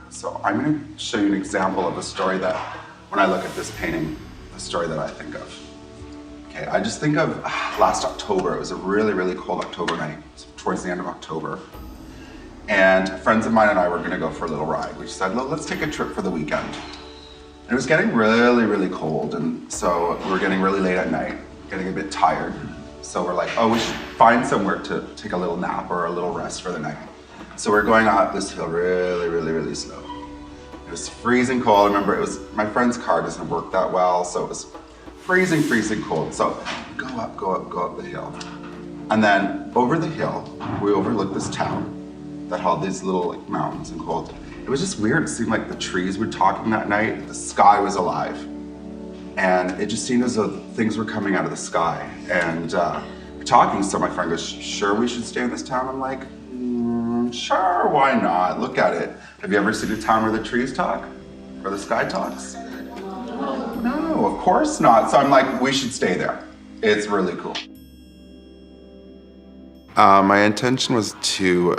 So I'm going to show you an example of a story that, when I look at this painting, the story that I think of. Okay, I just think of last October. It was a really, really cold October night, towards the end of October. And friends of mine and I were going to go for a little ride. We decided, let's take a trip for the weekend. And it was getting really, really cold, and so we were getting really late at night, getting a bit tired. So we're like, oh, we should find somewhere to take a little nap or a little rest for the night. So we're going up this hill really, really, really slow. It was freezing cold. I remember it was, my friend's car doesn't work that well, so it was freezing, freezing cold. So go up, go up, go up the hill. And then over the hill, we overlooked this town that had these little like mountains and cold. It was just weird. It seemed like the trees were talking that night. The sky was alive. And it just seemed as though things were coming out of the sky. And we're talking, so my friend goes, sure we should stay in this town? I'm like, sure, why not? Look at it. Have you ever seen a town where the trees talk? Or the sky talks? No, of course not. So I'm like, we should stay there. It's really cool. My intention was to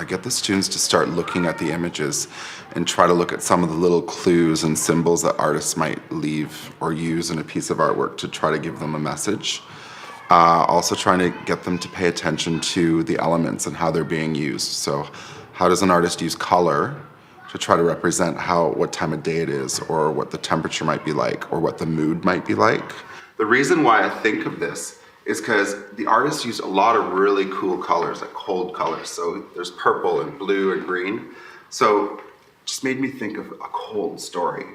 get the students to start looking at the images and try to look at some of the little clues and symbols that artists might leave or use in a piece of artwork to try to give them a message. Also trying to get them to pay attention to the elements and how they're being used. So how does an artist use color to try to represent what time of day it is, or what the temperature might be like, or what the mood might be like? The reason why I think of this is because the artists used a lot of really cool colors, like cold colors. So there's purple and blue and green. So it just made me think of a cold story.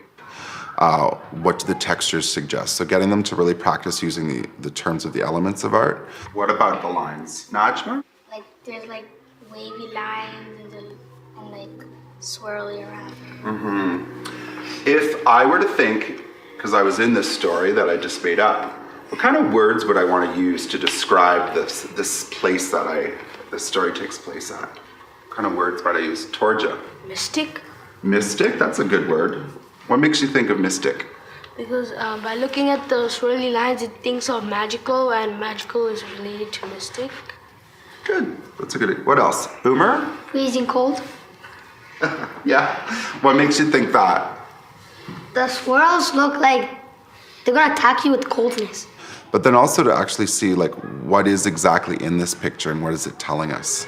What do the textures suggest? So getting them to really practice using the terms of the elements of art. What about the lines? Najma? Like there's like wavy lines and like swirly around. Mm-hmm. If I were to think, because I was in this story that I just made up, what kind of words would I want to use to describe this place that this story takes place at? What kind of words might I use? Torja. Mystic. Mystic? That's a good word. What makes you think of mystic? Because by looking at the swirly lines, it thinks of magical, and magical is related to mystic. Good. That's a good. What else? Boomer? Freezing cold. Yeah. What makes you think that? The swirls look like they're gonna attack you with coldness. But then also to actually see like what is exactly in this picture and what is it telling us.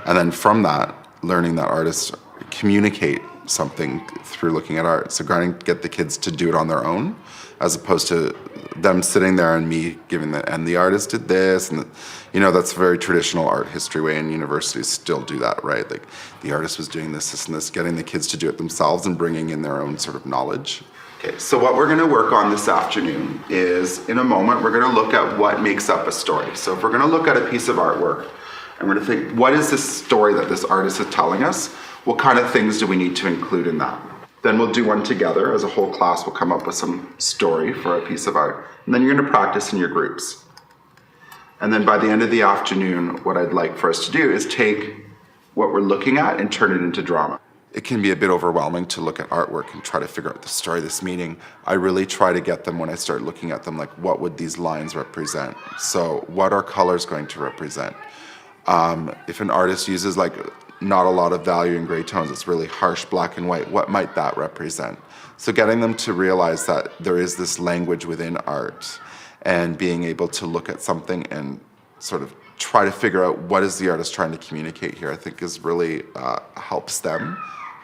And then from that, learning that artists communicate something through looking at art. So trying to get the kids to do it on their own, as opposed to them sitting there and me giving and the artist did this, and that's a very traditional art history way, and universities still do that, right? Like the artist was doing this, and this, getting the kids to do it themselves and bringing in their own sort of knowledge. Okay, so what we're gonna work on this afternoon is, in a moment, we're gonna look at what makes up a story. So if we're gonna look at a piece of artwork, and we're gonna think, what is this story that this artist is telling us? What kind of things do we need to include in that? Then we'll do one together. As a whole class, we'll come up with some story for a piece of art. And then you're gonna practice in your groups. And then by the end of the afternoon, what I'd like for us to do is take what we're looking at and turn it into drama. It can be a bit overwhelming to look at artwork and try to figure out the story of this meeting. I really try to get them, when I start looking at them, like what would these lines represent? So what are colors going to represent? If an artist uses like not a lot of value in gray tones, it's really harsh black and white, what might that represent? So getting them to realize that there is this language within art, and being able to look at something and sort of try to figure out what is the artist trying to communicate here, I think is really helps them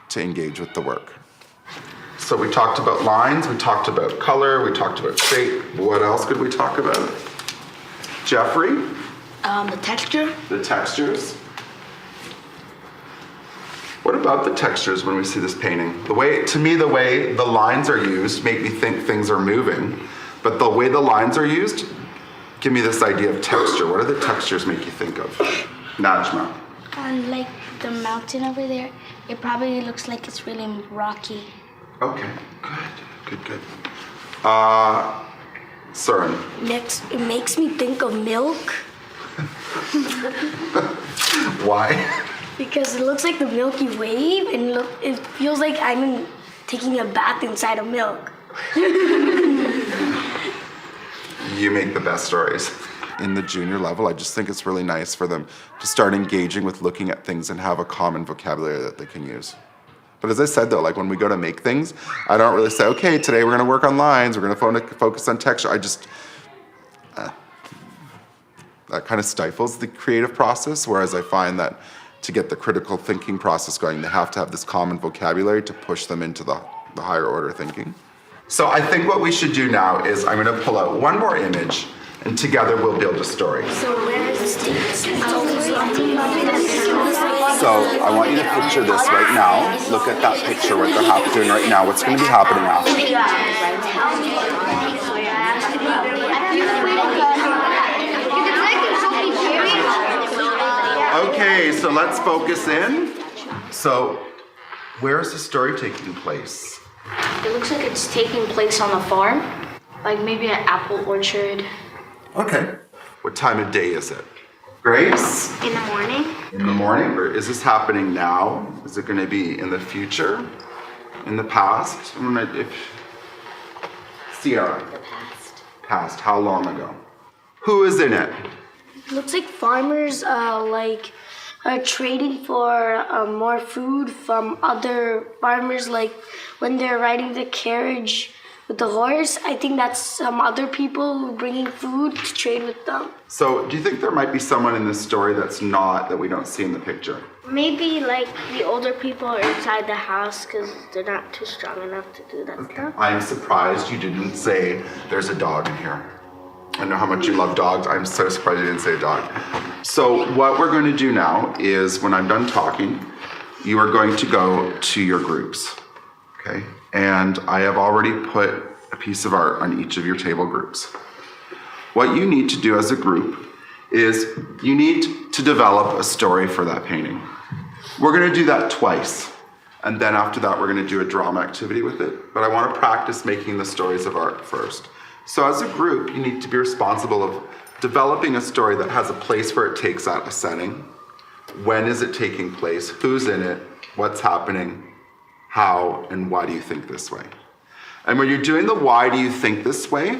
to engage with the work. So we talked about lines, we talked about color, we talked about shape. What else could we talk about? Jeffrey? The texture. The textures. What about the textures when we see this painting? The way the lines are used make me think things are moving, but the way the lines are used, give me this idea of texture. What do the textures make you think of? Najma. Like the mountain over there, it probably looks like it's really rocky. Okay, good. Søren. Next, it makes me think of milk. Why? Because it looks like the Milky Way, and it feels like I'm taking a bath inside of milk. You make the best stories. In the junior level, I just think it's really nice for them to start engaging with looking at things and have a common vocabulary that they can use. But as I said though, like when we go to make things, I don't really say, okay, today we're gonna work on lines, we're gonna focus on texture. I just, that kind of stifles the creative process, whereas I find that to get the critical thinking process going, they have to have this common vocabulary to push them into the higher order thinking. So I think what we should do now is I'm gonna pull out one more image and together we'll build a story. So where is the stage? So I want you to picture this right now. Look at that picture, what they're doing right now. What's gonna be happening after? Okay, so let's focus in. So where is the story taking place? It looks like it's taking place on a farm, like maybe an apple orchard. Okay. What time of day is it? Grace? In the morning? In the morning? Or is this happening now? Is it going to be in the future? In the past? Sierra? The past. Past. How long ago? Who is in it? Looks like farmers are trading for more food from other farmers. Like when they're riding the carriage with the horse, I think that's some other people who are bringing food to trade with them. So do you think there might be someone in this story that we don't see in the picture? Maybe like the older people are inside the house because they're not too strong enough to do that stuff. I'm surprised you didn't say there's a dog in here. I know how much you love dogs. I'm so surprised you didn't say a dog. So what we're going to do now is when I'm done talking, you are going to go to your groups, okay? And I have already put a piece of art on each of your table groups. What you need to do as a group is you need to develop a story for that painting. We're going to do that twice. And then after that, we're going to do a drama activity with it. But I want to practice making the stories of art first. So as a group, you need to be responsible of developing a story that has a place where it takes out a setting. When is it taking place? Who's in it? What's happening? How and why do you think this way? And when you're doing the why do you think this way,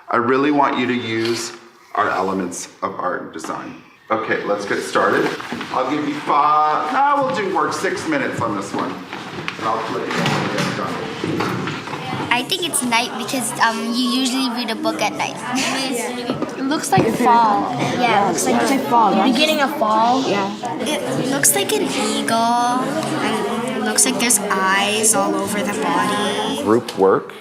I really want you to use our elements of art and design. Okay, let's get started. I'll give you we'll do 6 minutes on this one. And I'll let you know when we get done. I think it's night because you usually read a book at night. It looks like fall. Yeah, it looks like fall. Beginning of fall. Yeah. It looks like an eagle. And it looks like there's eyes all over the body. Group work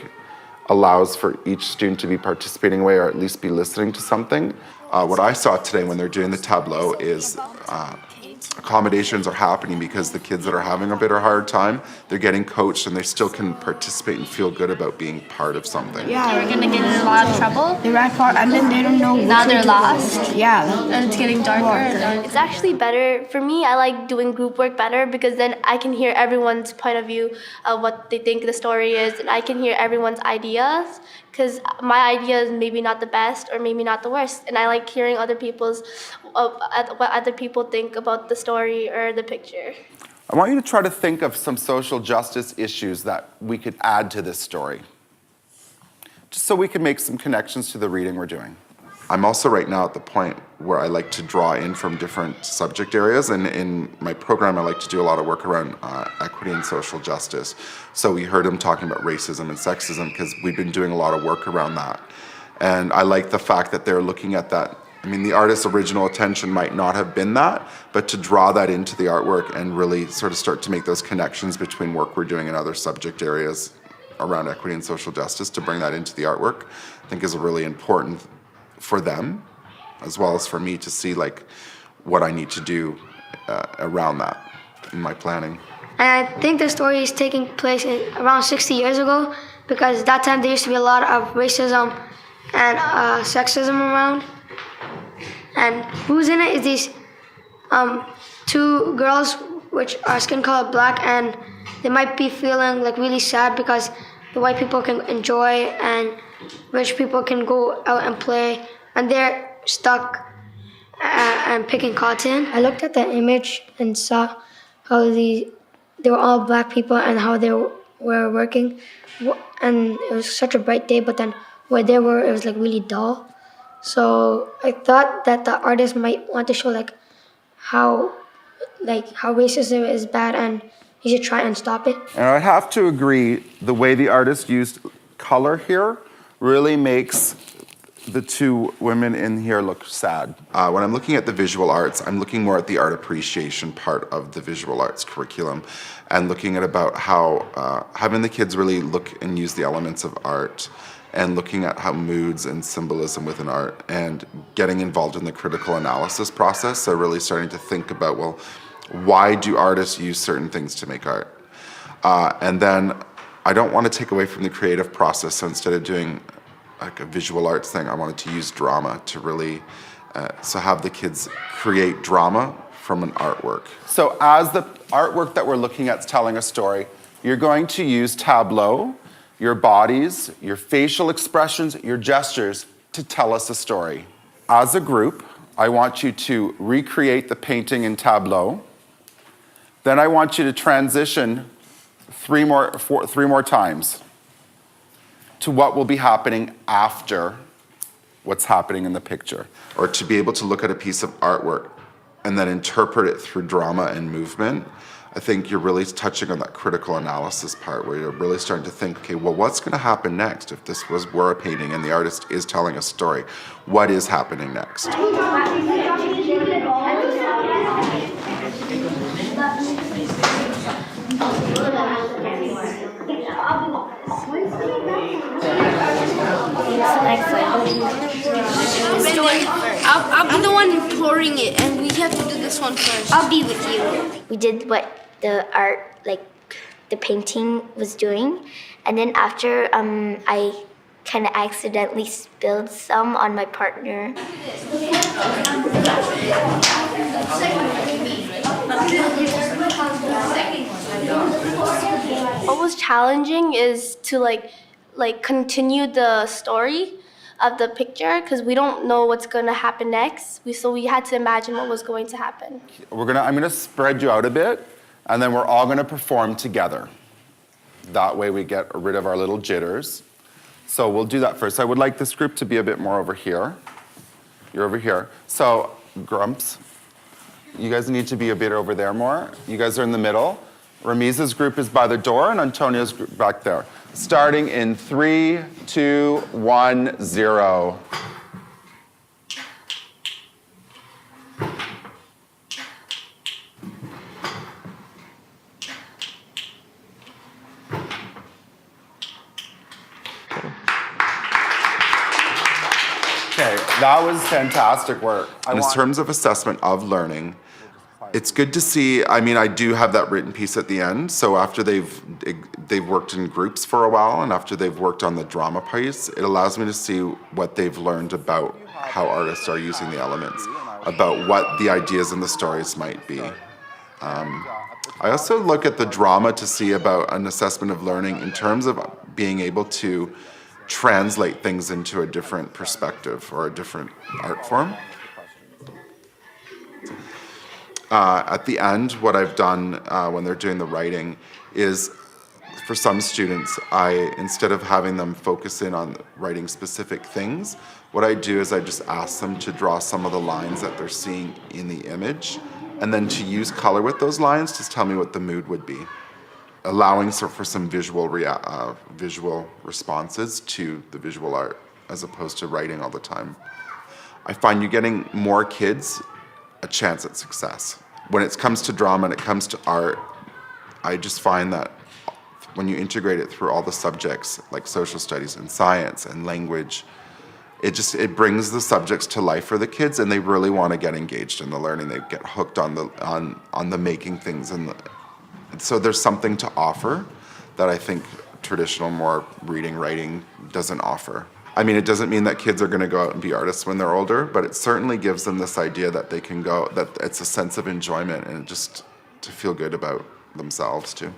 allows for each student to be participating away or at least be listening to something. What I saw today when they're doing the tableau is accommodations are happening because the kids that are having a bit of a hard time, they're getting coached and they still can participate and feel good about being part of something. Yeah, we're gonna get in a lot of trouble. They ran far and then they don't know. Now they're lost. Yeah. And it's getting darker. It's actually better for me. I like doing group work better because then I can hear everyone's point of view of what they think the story is, and I can hear everyone's ideas because my idea is maybe not the best or maybe not the worst, and I like hearing other people's what other people think about the story or the picture. I want you to try to think of some social justice issues that we could add to this story, just so we can make some connections to the reading we're doing. I'm also right now at the point where I like to draw in from different subject areas, and in my program I like to do a lot of work around equity and social justice. So we heard him talking about racism and sexism because we've been doing a lot of work around that. And I like the fact that they're looking at that. I mean, the artist's original intention might not have been that, but to draw that into the artwork and really sort of start to make those connections between work we're doing in other subject areas around equity and social justice, to bring that into the artwork, I think is really important for them, as well as for me to see like what I need to do around that in my planning. And I think the story is taking place around 60 years ago because that time there used to be a lot of racism and sexism around. And who's in it is these two girls which are skin color black, and they might be feeling like really sad because the white people can enjoy and rich people can go out and play, and they're stuck and picking cotton. I looked at the image and saw how they were all black people and how they were working, and it was such a bright day, but then where they were, it was like really dull. So I thought that the artist might want to show how racism is bad, and he should try and stop it. And I have to agree, the way the artist used color here really makes the two women in here look sad. When I'm looking at the visual arts, I'm looking more at the art appreciation part of the visual arts curriculum and looking at about how having the kids really look and use the elements of art and looking at how moods and symbolism within art and getting involved in the critical analysis process. So really starting to think about, well, why do artists use certain things to make art? And then I don't want to take away from the creative process. So instead of doing like a visual arts thing, I wanted to use drama to really, so have the kids create drama from an artwork. So as the artwork that we're looking at is telling a story, you're going to use tableau, your bodies, your facial expressions, your gestures to tell us a story. As a group, I want you to recreate the painting in tableau. Then I want you to transition three more times to what will be happening after what's happening in the picture. Or to be able to look at a piece of artwork and then interpret it through drama and movement. I think you're really touching on that critical analysis part where you're really starting to think, okay, well, what's going to happen next if this were a painting and the artist is telling a story? What is happening next? I'll be the one pouring it, and we have to do this one first. I'll be with you. We did what the art, like the painting was doing, and then after I kind of accidentally spilled some on my partner. What was challenging is to like continue the story of the picture because we don't know what's going to happen next. So we had to imagine what was going to happen. I'm gonna spread you out a bit, and then we're all gonna perform together. That way we get rid of our little jitters. So we'll do that first. I would like this group to be a bit more over here. You're over here. So Grumps, you guys need to be a bit over there more. You guys are in the middle. Ramiza's group is by the door, and Antonio's group back there. Starting in 3, 2, 1, 0. Okay, that was fantastic work. In terms of assessment of learning, it's good to see. I mean, I do have that written piece at the end. So after they've worked in groups for a while, and after they've worked on the drama piece, it allows me to see what they've learned about how artists are using the elements, about what the ideas in the stories might be. I also look at the drama to see about an assessment of learning in terms of being able to translate things into a different perspective or a different art form. At the end, what I've done when they're doing the writing is, for some students, instead of having them focus in on writing specific things, what I do is I just ask them to draw some of the lines that they're seeing in the image, and then to use color with those lines to tell me what the mood would be, allowing for some visual responses to the visual art as opposed to writing all the time. I find you getting more kids a chance at success. When it comes to drama and it comes to art, I just find that when you integrate it through all the subjects like social studies and science and language, it brings the subjects to life for the kids, and they really want to get engaged in the learning. They get hooked on the making things, and so there's something to offer that I think traditional more reading, writing doesn't offer. I mean, it doesn't mean that kids are going to go out and be artists when they're older, but it certainly gives them this idea that they can go, that it's a sense of enjoyment and just to feel good about themselves too.